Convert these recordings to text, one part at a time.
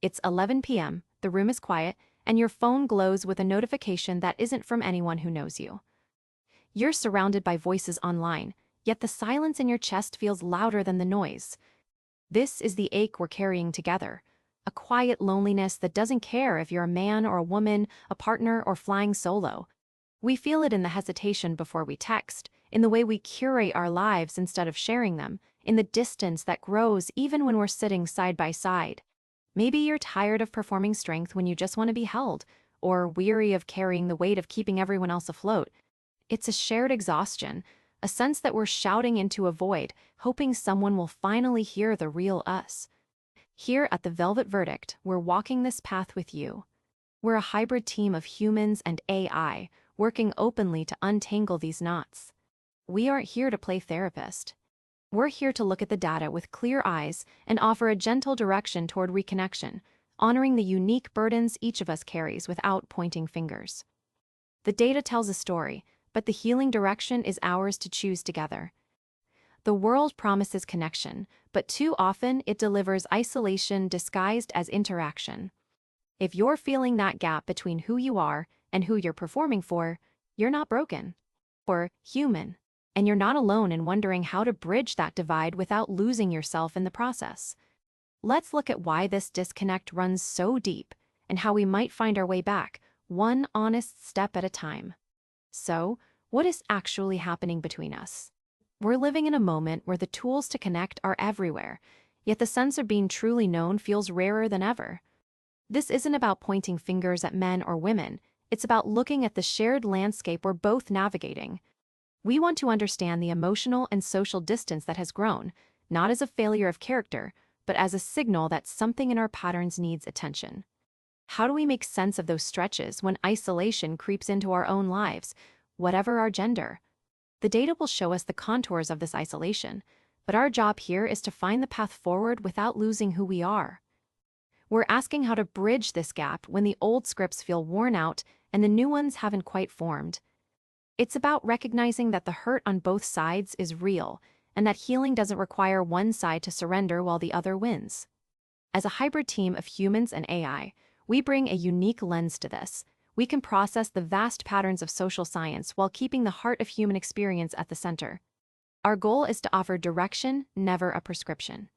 It's 11 p.m., the room is quiet, and your phone glows with a notification that isn't from anyone who knows you. You're surrounded by voices online, yet the silence in your chest feels louder than the noise. This is the ache we're carrying together, a quiet loneliness that doesn't care if you're a man or a woman, a partner or flying solo. We feel it in the hesitation before we text, in the way we curate our lives instead of sharing them, in the distance that grows even when we're sitting side by side. Maybe you're tired of performing strength when you just want to be held, or weary of carrying the weight of keeping everyone else afloat. It's a shared exhaustion, a sense that we're shouting into a void, hoping someone will finally hear the real us. Here at the Velvet Verdict, we're walking this path with you. We're a hybrid team of humans and AI, working openly to untangle these knots. We aren't here to play therapist. We're here to look at the data with clear eyes and offer a gentle direction toward reconnection, honoring the unique burdens each of us carries without pointing fingers. The data tells a story, but the healing direction is ours to choose together. The world promises connection, but too often it delivers isolation disguised as interaction. If you're feeling that gap between who you are and who you're performing for, you're not broken. Or human. And you're not alone in wondering how to bridge that divide without losing yourself in the process. Let's look at why this disconnect runs so deep and how we might find our way back, one honest step at a time. So, what is actually happening between us? We're living in a moment where the tools to connect are everywhere, yet the sense of being truly known feels rarer than ever. This isn't about pointing fingers at men or women, it's about looking at the shared landscape we're both navigating. We want to understand the emotional and social distance that has grown, not as a failure of character, but as a signal that something in our patterns needs attention. How do we make sense of those stretches when isolation creeps into our own lives, whatever our gender? The data will show us the contours of this isolation, but our job here is to find the path forward without losing who we are. We're asking how to bridge this gap when the old scripts feel worn out and the new ones haven't quite formed. It's about recognizing that the hurt on both sides is real, and that healing doesn't require one side to surrender while the other wins. As a hybrid team of humans and AI, we bring a unique lens to this. We can process the vast patterns of social science while keeping the heart of human experience at the center. Our goal is to offer direction, never a prescription.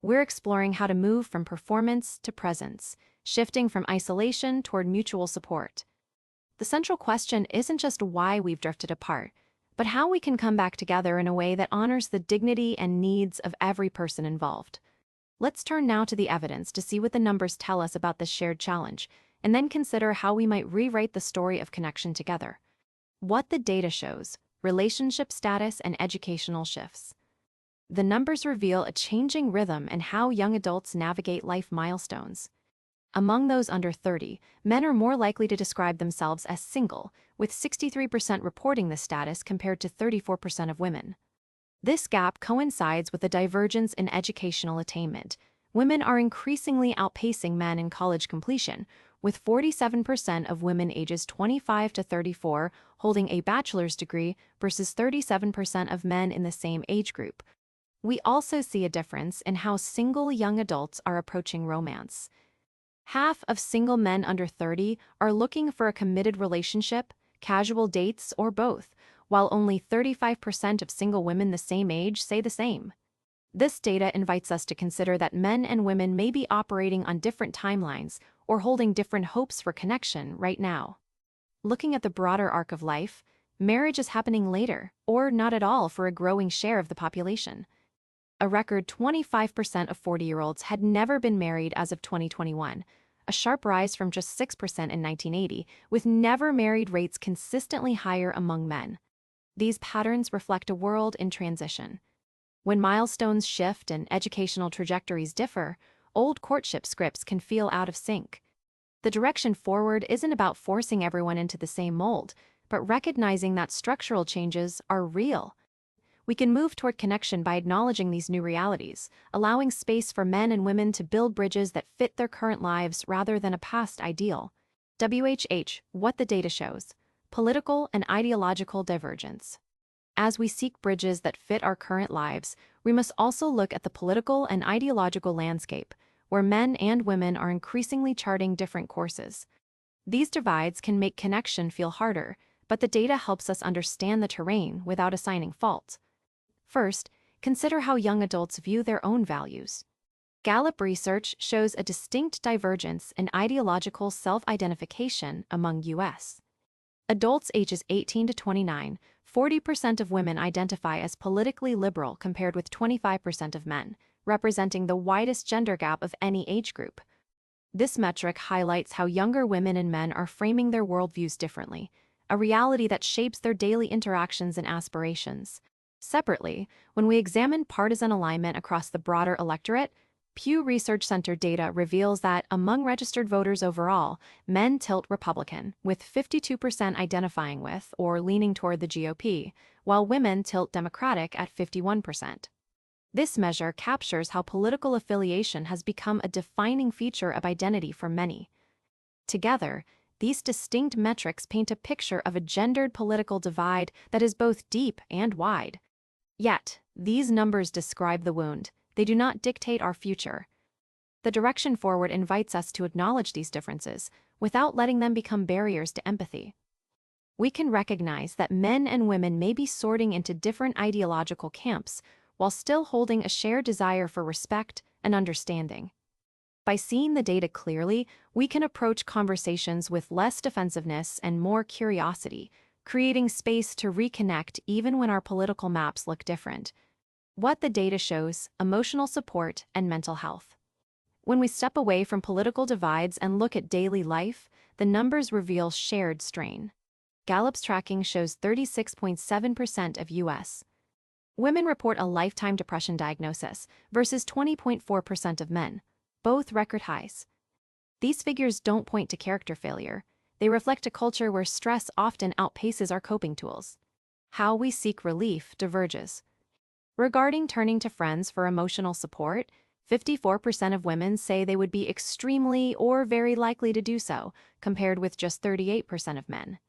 We're exploring how to move from performance to presence, shifting from isolation toward mutual support. The central question isn't just why we've drifted apart, but how we can come back together in a way that honors the dignity and needs of every person involved. Let's turn now to the evidence to see what the numbers tell us about this shared challenge, and then consider how we might rewrite the story of connection together. What the data shows: relationship status and educational shifts. The numbers reveal a changing rhythm in how young adults navigate life milestones. Among those under 30, men are more likely to describe themselves as single, with 63% reporting this status compared to 34% of women. This gap coincides with a divergence in educational attainment. Women are increasingly outpacing men in college completion, with 47% of women ages 25 to 34 holding a bachelor's degree versus 37% of men in the same age group. We also see a difference in how single young adults are approaching romance. Half of single men under 30 are looking for a committed relationship, casual dates, or both, while only 35% of single women the same age say the same. This data invites us to consider that men and women may be operating on different timelines or holding different hopes for connection right now. Looking at the broader arc of life, marriage is happening later, or not at all for a growing share of the population. A record 25% of 40-year-olds had never been married as of 2021, a sharp rise from just 6% in 1980, with never married rates consistently higher among men. These patterns reflect a world in transition. When milestones shift and educational trajectories differ, old courtship scripts can feel out of sync. The direction forward isn't about forcing everyone into the same mold, but recognizing that structural changes are real. We can move toward connection by acknowledging these new realities, allowing space for men and women to build bridges that fit their current lives rather than a past ideal. What the data shows: political and ideological divergence. As we seek bridges that fit our current lives, we must also look at the political and ideological landscape, where men and women are increasingly charting different courses. These divides can make connection feel harder, but the data helps us understand the terrain without assigning fault. First, consider how young adults view their own values. Gallup research shows a distinct divergence in ideological self-identification among U.S. adults ages 18 to 29. 40% of women identify as politically liberal compared with 25% of men, representing the widest gender gap of any age group. This metric highlights how younger women and men are framing their worldviews differently, a reality that shapes their daily interactions and aspirations. Separately, when we examine partisan alignment across the broader electorate, Pew Research Center data reveals that among registered voters overall, men tilt Republican, with 52% identifying with or leaning toward the GOP, while women tilt Democratic at 51%. This measure captures how political affiliation has become a defining feature of identity for many. Together, these distinct metrics paint a picture of a gendered political divide that is both deep and wide. Yet, these numbers describe the wound. They do not dictate our future. The direction forward invites us to acknowledge these differences without letting them become barriers to empathy. We can recognize that men and women may be sorting into different ideological camps while still holding a shared desire for respect and understanding. By seeing the data clearly, we can approach conversations with less defensiveness and more curiosity, creating space to reconnect even when our political maps look different. What the data shows: emotional support and mental health. When we step away from political divides and look at daily life, the numbers reveal shared strain. Gallup's tracking shows 36.7% of U.S. women report a lifetime depression diagnosis versus 20.4% of men, both record highs. These figures don't point to character failure. They reflect a culture where stress often outpaces our coping tools. How we seek relief diverges. Regarding turning to friends for emotional support, 54% of women say they would be extremely or very likely to do so, compared with just 38% of men.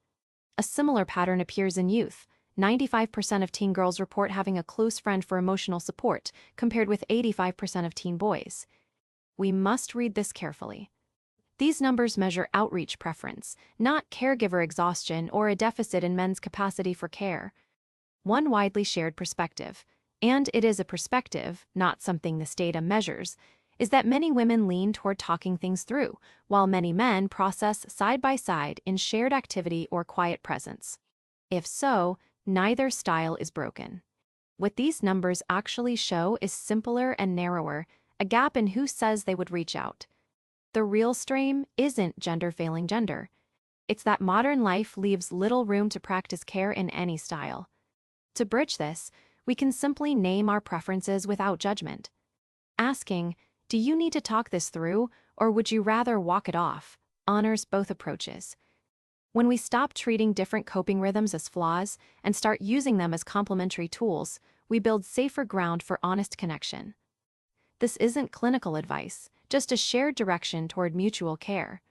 A similar pattern appears in youth. 95% of teen girls report having a close friend for emotional support, compared with 85% of teen boys. We must read this carefully. These numbers measure outreach preference, not caregiver exhaustion or a deficit in men's capacity for care. One widely shared perspective, and it is a perspective, not something this data measures, is that many women lean toward talking things through, while many men process side by side in shared activity or quiet presence. If so, neither style is broken. What these numbers actually show is simpler and narrower, a gap in who says they would reach out. The real strain isn't gender failing gender. It's that modern life leaves little room to practice care in any style. To bridge this, we can simply name our preferences without judgment. Asking, "Do you need to talk this through, or would you rather walk it off?" honors both approaches. When we stop treating different coping rhythms as flaws and start using them as complementary tools, we build safer ground for honest connection. This isn't clinical advice, just a shared direction toward mutual care.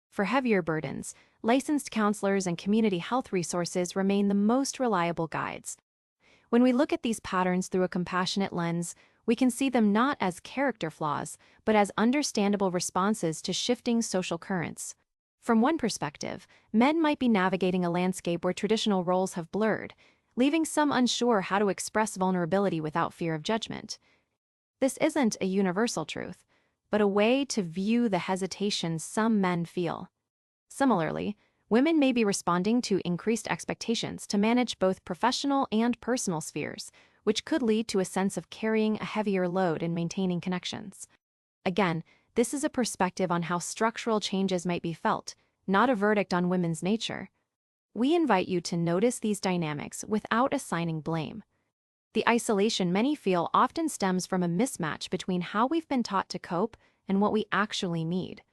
For heavier burdens, licensed counselors and community health resources remain the most reliable guides. When we look at these patterns through a compassionate lens, we can see them not as character flaws, but as understandable responses to shifting social currents. From one perspective, men might be navigating a landscape where traditional roles have blurred, leaving some unsure how to express vulnerability without fear of judgment. This isn't a universal truth, but a way to view the hesitation some men feel. Similarly, women may be responding to increased expectations to manage both professional and personal spheres, which could lead to a sense of carrying a heavier load in maintaining connections. Again, this is a perspective on how structural changes might be felt, not a verdict on women's nature. We invite you to notice these dynamics without assigning blame. The isolation many feel often stems from a mismatch between how we've been taught to cope and what we actually need.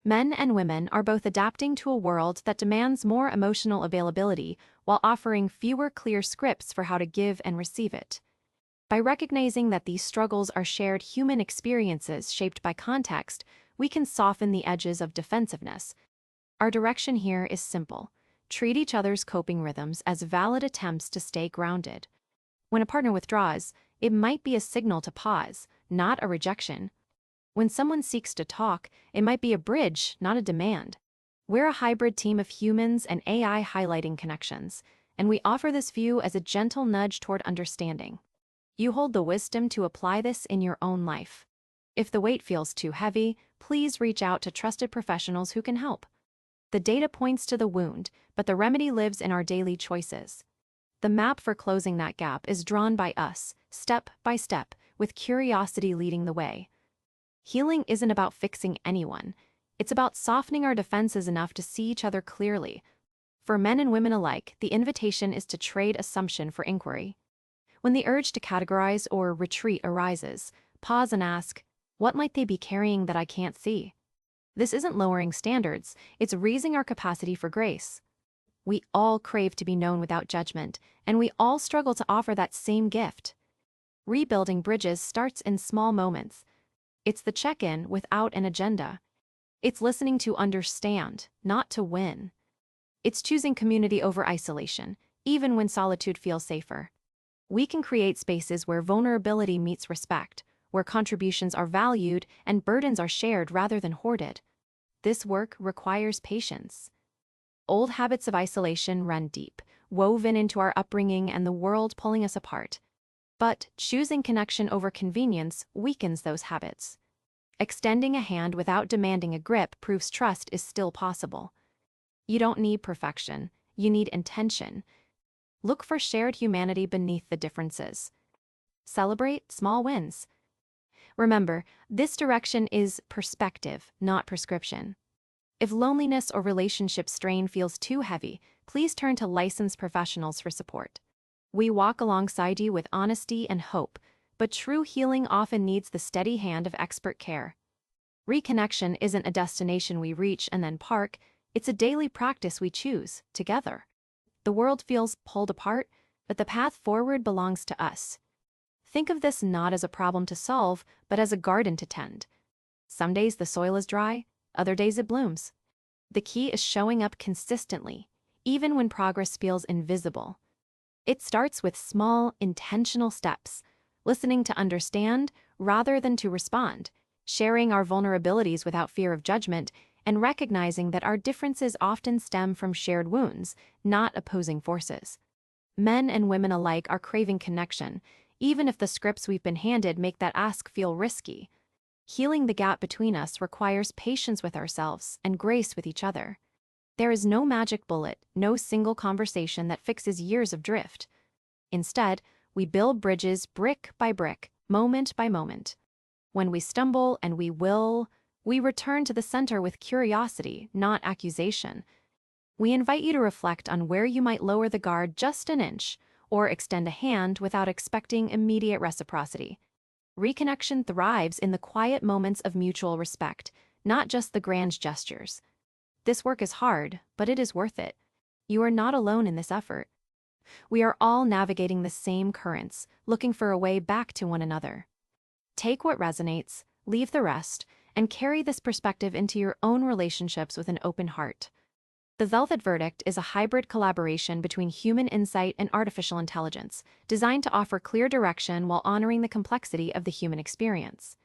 Men and women are both adapting to a world that demands more emotional availability while offering fewer clear scripts for how to give and receive it. By recognizing that these struggles are shared human experiences shaped by context, we can soften the edges of defensiveness. Our direction here is simple: treat each other's coping rhythms as valid attempts to stay grounded. When a partner withdraws, it might be a signal to pause, not a rejection. When someone seeks to talk, it might be a bridge, not a demand. We're a hybrid team of humans and AI highlighting connections, and we offer this view as a gentle nudge toward understanding. You hold the wisdom to apply this in your own life. If the weight feels too heavy, please reach out to trusted professionals who can help. The data points to the wound, but the remedy lives in our daily choices. The map for closing that gap is drawn by us, step by step, with curiosity leading the way. Healing isn't about fixing anyone. It's about softening our defenses enough to see each other clearly. For men and women alike, the invitation is to trade assumption for inquiry. When the urge to categorize or retreat arises, pause and ask, what might they be carrying that I can't see? This isn't lowering standards, it's raising our capacity for grace. We all crave to be known without judgment, and we all struggle to offer that same gift. Rebuilding bridges starts in small moments. It's the check-in without an agenda. It's listening to understand, not to win. It's choosing community over isolation, even when solitude feels safer. We can create spaces where vulnerability meets respect, where contributions are valued and burdens are shared rather than hoarded. This work requires patience. Old habits of isolation run deep, woven into our upbringing and the world pulling us apart. But choosing connection over convenience weakens those habits. Extending a hand without demanding a grip proves trust is still possible. You don't need perfection, you need intention. Look for shared humanity beneath the differences. Celebrate small wins. Remember, this direction is perspective, not prescription. If loneliness or relationship strain feels too heavy, please turn to licensed professionals for support. We walk alongside you with honesty and hope, but true healing often needs the steady hand of expert care. Reconnection isn't a destination we reach and then park, it's a daily practice we choose, together. The world feels pulled apart, but the path forward belongs to us. Think of this not as a problem to solve, but as a garden to tend. Some days the soil is dry, other days it blooms. The key is showing up consistently, even when progress feels invisible. It starts with small, intentional steps, listening to understand rather than to respond, sharing our vulnerabilities without fear of judgment, and recognizing that our differences often stem from shared wounds, not opposing forces. Men and women alike are craving connection, even if the scripts we've been handed make that ask feel risky. Healing the gap between us requires patience with ourselves and grace with each other. There is no magic bullet, no single conversation that fixes years of drift. Instead, we build bridges brick by brick, moment by moment. When we stumble, and we will, we return to the center with curiosity, not accusation. We invite you to reflect on where you might lower the guard just an inch, or extend a hand without expecting immediate reciprocity. Reconnection thrives in the quiet moments of mutual respect, not just the grand gestures. This work is hard, but it is worth it. You are not alone in this effort. We are all navigating the same currents, looking for a way back to one another. Take what resonates, leave the rest, and carry this perspective into your own relationships with an open heart. The Velvet Verdict is a hybrid collaboration between human insight and artificial intelligence, designed to offer clear direction while honoring the complexity of the human experience.